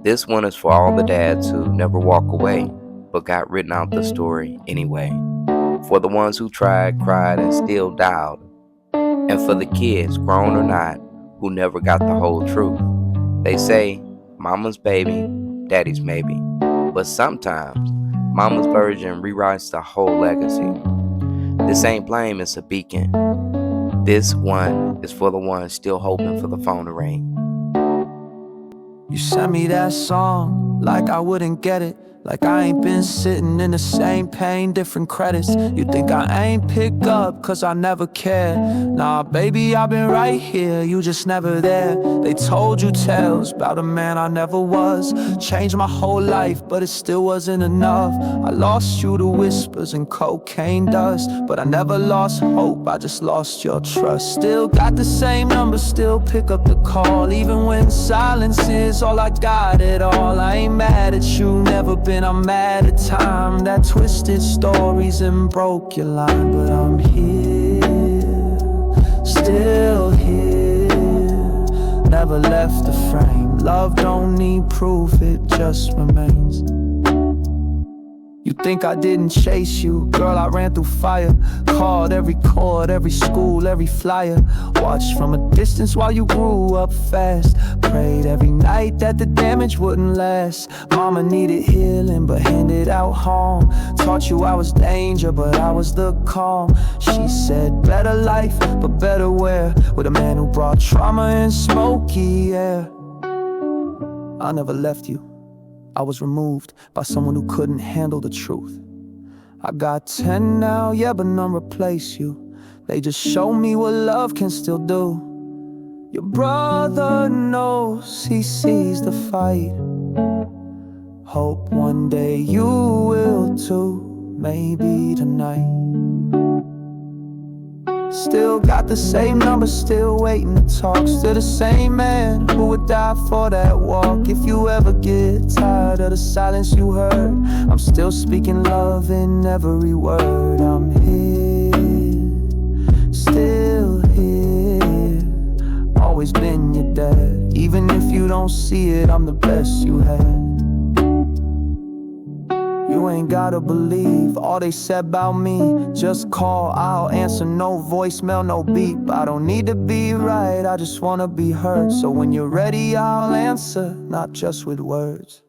This one is for all the dads who never walk away, but got written out the story anyway. For the ones who tried, cried, and still dialed. And for the kids, grown or not, who never got the whole truth. They say, mama's baby, daddy's maybe. But sometimes, mama's version rewrites the whole legacy. This ain't blame, it's a beacon. This one is for the ones still hoping for the phone to ring. You sent me that song like I wouldn't get it, like I ain't been sitting in the same pain, different credits. You think I ain't pick up cause I never cared. Nah baby, I've been right here, you just never there. They told you tales about a man I never was. Changed my whole life but it still wasn't enough. I lost you to whispers and cocaine dust, but I never lost hope, I just lost your trust. Still got the same number, still pick up the call, even when silence is all I got at all. I ain't mad at you, never been. I'm mad at time that twisted stories and broke your line. But I'm here, still here, never left the frame. Love don't need proof, it just remains. You think I didn't chase you? Girl, I ran through fire. Called every chord, every school, every flyer. Watched from a distance while you grew up fast. Prayed every night that the damage wouldn't last. Mama needed healing but handed out home. Taught you I was danger but I was the calm. She said better life but better where, with a man who brought trauma and smoky air. I never left you, I was removed by someone who couldn't handle the truth. I got 10 now, yeah, but none replace you. They just show me what love can still do. Your brother knows, he sees the fight. Hope one day you will too, maybe tonight. Still got the same number, still waiting to talk. Still the same man who would die for that walk. If you ever get tired of the silence you heard, I'm still speaking love in every word. I'm here, still here, always been your dad. Even if you don't see it, I'm the best you had. You ain't gotta believe all they said about me. Just call, I'll answer, no voicemail, no beep. I don't need to be right, I just wanna be heard. So when you're ready, I'll answer, not just with words.